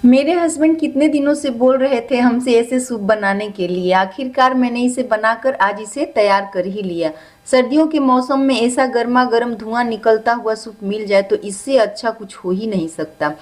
मेरे हस्बैंड कितने दिनों से बोल रहे थे हमसे ऐसे सूप बनाने के लिए। आखिरकार मैंने इसे बनाकर आज इसे तैयार कर ही लिया। सर्दियों के मौसम में ऐसा गर्मा गर्म धुआं निकलता हुआ सूप मिल जाए तो इससे अच्छा कुछ हो ही नहीं सकता।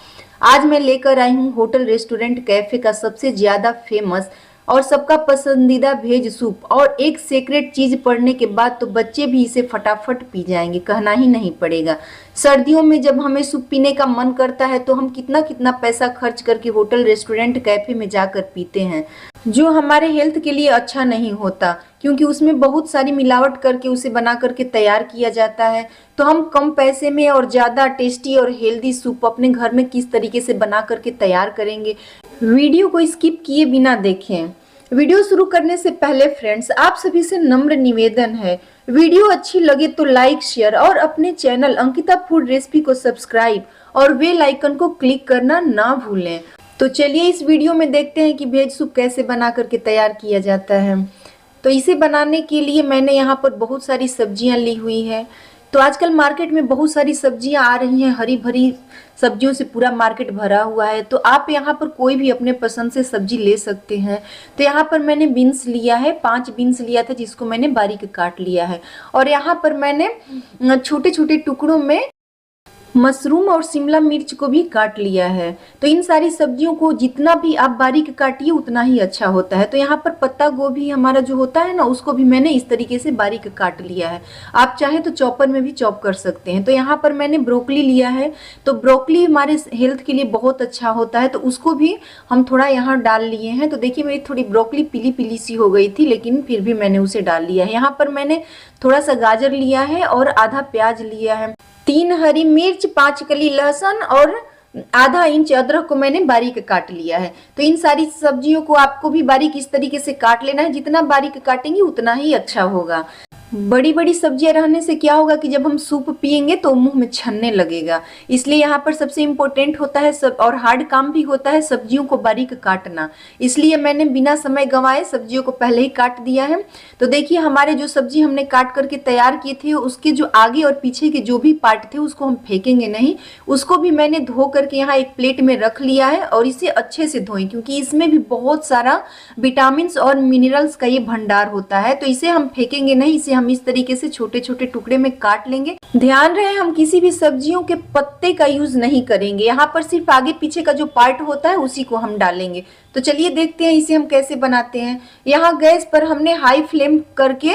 आज मैं लेकर आई हूँ होटल रेस्टोरेंट कैफे का सबसे ज्यादा फेमस और सबका पसंदीदा वेज सूप। और एक सीक्रेट चीज पढ़ने के बाद तो बच्चे भी इसे फटाफट पी जाएंगे, कहना ही नहीं पड़ेगा। सर्दियों में जब हमें सूप पीने का मन करता है तो हम कितना कितना पैसा खर्च करके होटल रेस्टोरेंट कैफे में जाकर पीते हैं, जो हमारे हेल्थ के लिए अच्छा नहीं होता, क्योंकि उसमें बहुत सारी मिलावट करके उसे बना करके तैयार किया जाता है। तो हम कम पैसे में और ज़्यादा टेस्टी और हेल्दी सूप अपने घर में किस तरीके से बना करके तैयार करेंगे, वीडियो को स्किप किए बिना देखें। वीडियो शुरू करने से पहले फ्रेंड्स, आप सभी से नम्र निवेदन है, वीडियो अच्छी लगे तो लाइक शेयर और अपने चैनल अंकिता फूड रेसिपी को सब्सक्राइब और बेल आइकन को क्लिक करना ना भूलें। तो चलिए इस वीडियो में देखते हैं कि वेज सूप कैसे बना करके तैयार किया जाता है। तो इसे बनाने के लिए मैंने यहाँ पर बहुत सारी सब्जियां ली हुई है। तो आजकल मार्केट में बहुत सारी सब्जियां आ रही हैं, हरी भरी सब्जियों से पूरा मार्केट भरा हुआ है। तो आप यहाँ पर कोई भी अपने पसंद से सब्जी ले सकते हैं। तो यहाँ पर मैंने बीन्स लिया है, 5 बीन्स लिया था जिसको मैंने बारीक काट लिया है। और यहाँ पर मैंने छोटे छोटे टुकड़ों में मशरूम और शिमला मिर्च को भी काट लिया है। तो इन सारी सब्जियों को जितना भी आप बारीक काटिए उतना ही अच्छा होता है। तो यहाँ पर पत्ता गोभी हमारा जो होता है ना, उसको भी मैंने इस तरीके से बारीक काट लिया है। आप चाहें तो चॉपर में भी चॉप कर सकते हैं। तो यहाँ पर मैंने ब्रोकली लिया है। तो ब्रोकली हमारे हेल्थ के लिए बहुत अच्छा होता है, तो उसको भी हम थोड़ा यहाँ डाल लिए हैं। तो देखिए मेरी थोड़ी ब्रोकली पीली पीली सी हो गई थी, लेकिन फिर भी मैंने उसे डाल लिया है। यहाँ पर मैंने थोड़ा सा गाजर लिया है और आधा प्याज लिया है, 3 हरी मिर्च, 5 कली लहसुन और आधा इंच अदरक को मैंने बारीक काट लिया है। तो इन सारी सब्जियों को आपको भी बारीक इस तरीके से काट लेना है। जितना बारीक काटेंगे उतना ही अच्छा होगा। बड़ी बड़ी सब्जियां रहने से क्या होगा कि जब हम सूप पियेंगे तो मुंह में छनने लगेगा। इसलिए यहाँ पर सबसे इम्पोर्टेंट होता है सब, और हार्ड काम भी होता है सब्जियों को बारीक काटना। इसलिए मैंने बिना समय गंवाए सब्जियों को पहले ही काट दिया है। तो देखिए हमारे जो सब्जी हमने काट करके तैयार किए थे, उसके जो आगे और पीछे के जो भी पार्ट थे उसको हम फेंकेंगे नहीं। उसको भी मैंने धो करके यहाँ एक प्लेट में रख लिया है। और इसे अच्छे से धोएं, क्योंकि इसमें भी बहुत सारा विटामिन और मिनरल्स का ये भंडार होता है। तो इसे हम फेंकेंगे नहीं, इसे हम इस तरीके से छोटे छोटे टुकड़े में काट लेंगे। ध्यान रहे हम किसी भी सब्जियों के पत्ते का यूज नहीं करेंगे। यहाँ पर सिर्फ आगे पीछे का जो पार्ट होता है उसी को हम डालेंगे। तो चलिए देखते हैं इसे हम कैसे बनाते हैं। यहाँ गैस पर हमने हाई फ्लेम करके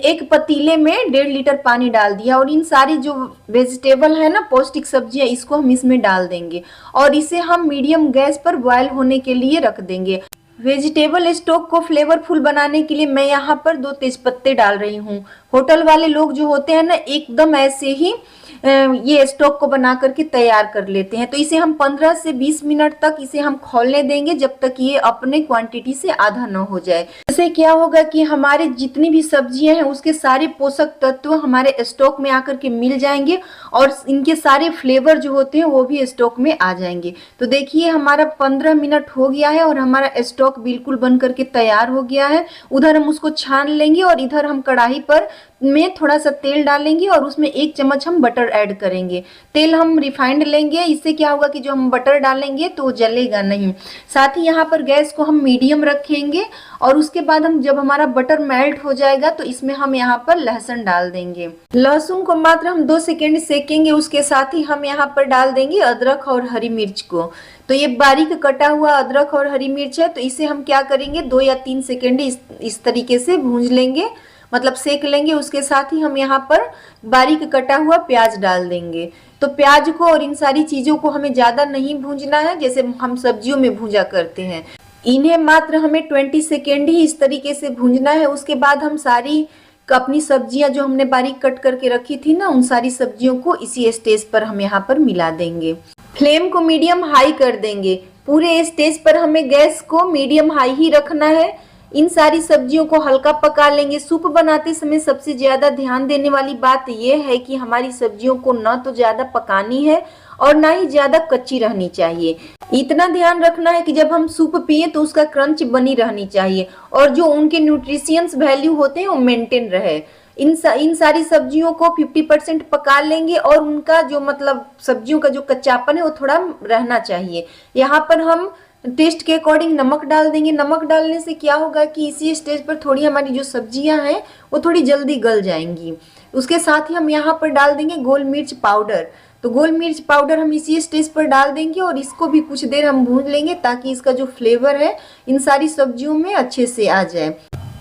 एक पतीले में 1.5 लीटर पानी डाल दिया। और इन सारी जो वेजिटेबल है ना, पौष्टिक सब्जियां, इसको हम इसमें डाल देंगे और इसे हम मीडियम गैस पर बॉयल होने के लिए रख देंगे। वेजिटेबल स्टॉक को फ्लेवरफुल बनाने के लिए मैं यहाँ पर 2 तेजपत्ते डाल रही हूँ। होटल वाले लोग जो होते हैं ना, एकदम ऐसे ही ये स्टॉक को बना करके तैयार कर लेते हैं। तो इसे हम 15 से 20 मिनट तक इसे हम खोलने देंगे, जब तक ये अपने क्वांटिटी से आधा न हो जाए। इससे क्या होगा कि हमारे जितनी भी सब्जियां हैं उसके सारे पोषक तत्व हमारे स्टॉक में आकर के मिल जाएंगे और इनके सारे फ्लेवर जो होते हैं वो भी स्टॉक में आ जाएंगे। तो देखिए हमारा 15 मिनट हो गया है और हमारा स्टॉक बिल्कुल बन करके तैयार हो गया है। उधर हम उसको छान लेंगे और इधर हम कढ़ाई पर में थोड़ा सा तेल डालेंगे और उसमें 1 चम्मच हम बटर ऐड करेंगे। तेल हम रिफाइंड लेंगे। इससे क्या होगा कि जो हम बटर डालेंगे तो वो जलेगा नहीं। साथ ही यहाँ पर गैस को हम मीडियम रखेंगे और उसके बाद हम जब हमारा बटर मेल्ट हो जाएगा तो इसमें हम यहाँ पर लहसुन डाल देंगे। लहसुन को मात्र हम 2 सेकेंड सेकेंगे। उसके साथ ही हम यहाँ पर डाल देंगे अदरक और हरी मिर्च को। तो ये बारीक कटा हुआ अदरक और हरी मिर्च है, तो इसे हम क्या करेंगे 2 या 3 सेकेंड इस तरीके से भूंज लेंगे, मतलब सेक लेंगे। उसके साथ ही हम यहाँ पर बारीक कटा हुआ प्याज डाल देंगे। तो प्याज को और इन सारी चीजों को हमें ज्यादा नहीं भूंजना है जैसे हम सब्जियों में भूंजा करते हैं। इन्हें मात्र हमें 20 सेकेंड ही इस तरीके से भूंजना है। उसके बाद हम सारी अपनी सब्जियां जो हमने बारीक कट करके रखी थी ना, उन सारी सब्जियों को इसी स्टेज पर हम यहाँ पर मिला देंगे। फ्लेम को मीडियम हाई कर देंगे। पूरे स्टेज पर हमें गैस को मीडियम हाई ही रखना है। इन सारी सब्जियों को हल्का पका लेंगे। सूप बनाते समय सबसे ज्यादा ध्यान देने वाली बात यह है कि हमारी सब्जियों को न तो ज्यादा पकानी है और ना ही ज्यादा कच्ची रहनी चाहिए। इतना ध्यान रखना है कि जब हम सूप पिए तो उसका क्रंच बनी रहनी चाहिए और जो उनके न्यूट्रिशियंस वैल्यू होते हैं वो मेंटेन रहे। इन सारी सब्जियों को 50% पका लेंगे और उनका जो मतलब सब्जियों का जो कच्चापन है वो थोड़ा रहना चाहिए। यहाँ पर हम टेस्ट के अकॉर्डिंग नमक डाल देंगे। नमक डालने से क्या होगा कि इसी स्टेज पर थोड़ी हमारी जो सब्जियां हैं वो थोड़ी जल्दी गल जाएंगी। उसके साथ ही हम यहाँ पर डाल देंगे गोल मिर्च पाउडर। तो गोल मिर्च पाउडर हम इसी स्टेज पर डाल देंगे और इसको भी कुछ देर हम भून लेंगे ताकि इसका जो फ्लेवर है इन सारी सब्जियों में अच्छे से आ जाए।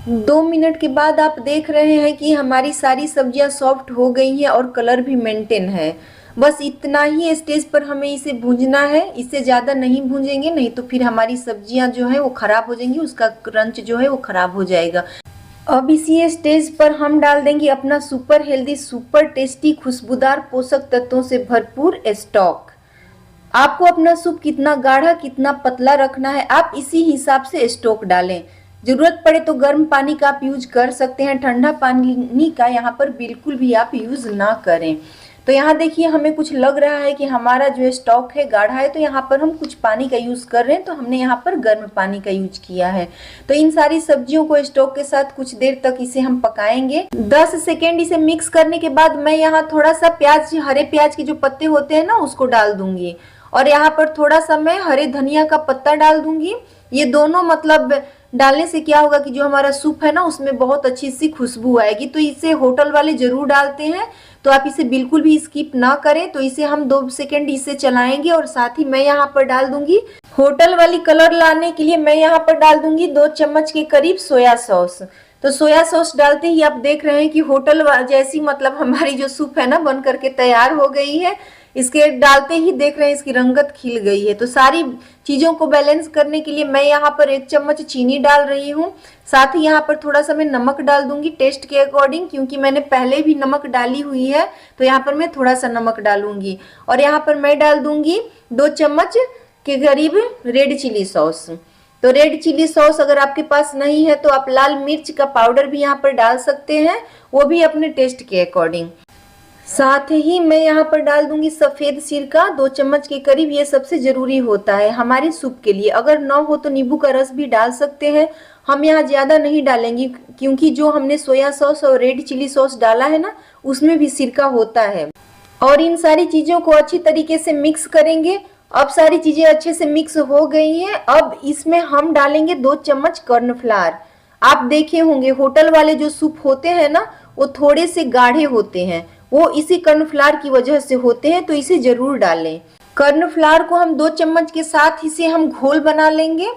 2 मिनट के बाद आप देख रहे हैं कि हमारी सारी सब्जियां सॉफ्ट हो गई हैं और कलर भी मेंटेन है। बस इतना ही स्टेज पर हमें इसे भूंजना है, इससे ज़्यादा नहीं भूंजेंगे, नहीं तो फिर हमारी सब्जियां जो है वो ख़राब हो जाएंगी, उसका क्रंच जो है वो ख़राब हो जाएगा। अब इसी स्टेज पर हम डाल देंगे अपना सुपर हेल्दी, सुपर टेस्टी, खुशबूदार, पोषक तत्वों से भरपूर स्टॉक। आपको अपना सूप कितना गाढ़ा कितना पतला रखना है, आप इसी हिसाब से स्टॉक डालें। जरूरत पड़े तो गर्म पानी का आप यूज कर सकते हैं, ठंडा पानी का यहाँ पर बिल्कुल भी आप यूज ना करें। तो यहाँ देखिए हमें कुछ लग रहा है कि हमारा जो स्टॉक है गाढ़ा है, तो यहाँ पर हम कुछ पानी का यूज कर रहे हैं, तो हमने यहाँ पर गर्म पानी का यूज किया है। तो इन सारी सब्जियों को स्टॉक के साथ कुछ देर तक इसे हम पकाएंगे। 10 सेकेंड इसे मिक्स करने के बाद मैं यहाँ थोड़ा सा प्याज, हरे प्याज के जो पत्ते होते हैं ना, उसको डाल दूंगी और यहाँ पर थोड़ा सा मैं हरे धनिया का पत्ता डाल दूंगी। ये दोनों मतलब डालने से क्या होगा कि जो हमारा सूप है ना उसमें बहुत अच्छी सी खुशबू आएगी। तो इसे होटल वाले जरूर डालते हैं, तो आप इसे बिल्कुल भी स्किप ना करें। तो इसे हम 2 सेकेंड इसे चलाएंगे और साथ ही मैं यहाँ पर डाल दूंगी होटल वाली कलर लाने के लिए मैं यहाँ पर डाल दूंगी 2 चम्मच के करीब सोया सॉस। तो सोया सॉस डालते ही आप देख रहे हैं कि होटल जैसी मतलब हमारी जो सूप है ना बन करके तैयार हो गई है। इसके डालते ही देख रहे हैं इसकी रंगत खिल गई है। तो सारी चीजों को बैलेंस करने के लिए मैं यहाँ पर 1 चम्मच चीनी डाल रही हूँ। साथ ही यहाँ पर थोड़ा सा मैं नमक डाल दूंगी टेस्ट के अकॉर्डिंग, क्योंकि मैंने पहले भी नमक डाली हुई है, तो यहाँ पर मैं थोड़ा सा नमक डालूंगी। और यहाँ पर मैं डाल दूंगी 2 चम्मच के करीब रेड चिली सॉस। तो रेड चिली सॉस अगर आपके पास नहीं है तो आप लाल मिर्च का पाउडर भी यहाँ पर डाल सकते हैं, वो भी अपने टेस्ट के अकॉर्डिंग। साथ ही मैं यहाँ पर डाल दूंगी सफेद सिरका 2 चम्मच के करीब। ये सबसे जरूरी होता है हमारे सूप के लिए। अगर ना हो तो नींबू का रस भी डाल सकते हैं। हम यहाँ ज्यादा नहीं डालेंगे क्योंकि जो हमने सोया सॉस और रेड चिली सॉस डाला है ना उसमें भी सिरका होता है। और इन सारी चीजों को अच्छी तरीके से मिक्स करेंगे। अब सारी चीजें अच्छे से मिक्स हो गई हैं। अब इसमें हम डालेंगे 2 चम्मच कॉर्नफ्लावर। आप देखे होंगे होटल वाले जो सूप होते हैं ना वो थोड़े से गाढ़े होते हैं, वो इसी कॉर्नफ्लावर की वजह से होते हैं, तो इसे जरूर डालें। कॉर्नफ्लावर को हम 2 चम्मच के साथ इसे हम घोल बना लेंगे।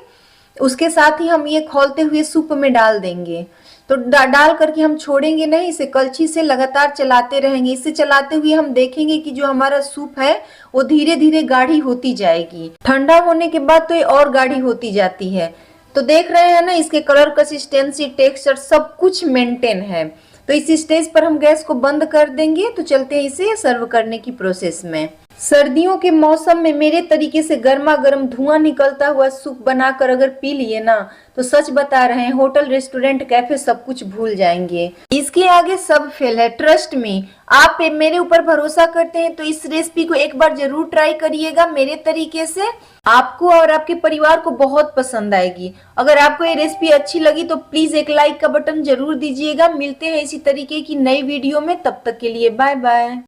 उसके साथ ही हम ये खौलते हुए सूप में डाल देंगे। तो डाल करके हम छोड़ेंगे नहीं, इसे कलछी से लगातार चलाते रहेंगे। इसे चलाते हुए हम देखेंगे कि जो हमारा सूप है वो धीरे धीरे गाढ़ी होती जाएगी। ठंडा होने के बाद तो ये और गाढ़ी होती जाती है। तो देख रहे हैं ना इसके कलर, कंसिस्टेंसी, टेक्सचर सब कुछ मेंटेन है। तो इस स्टेज पर हम गैस को बंद कर देंगे। तो चलते हैं इसे सर्व करने की प्रोसेस में। सर्दियों के मौसम में मेरे तरीके से गर्मा गर्म धुआं निकलता हुआ सूप बनाकर अगर पी लिए ना तो सच बता रहे हैं होटल, रेस्टोरेंट, कैफे सब कुछ भूल जाएंगे। इसके आगे सब फेल है, ट्रस्ट में। आप मेरे ऊपर भरोसा करते हैं तो इस रेसिपी को एक बार जरूर ट्राई करिएगा मेरे तरीके से। आपको और आपके परिवार को बहुत पसंद आएगी। अगर आपको ये रेसिपी अच्छी लगी तो प्लीज एक लाइक का बटन जरूर दीजिएगा। मिलते हैं इसी तरीके की नई वीडियो में, तब तक के लिए बाय बाय।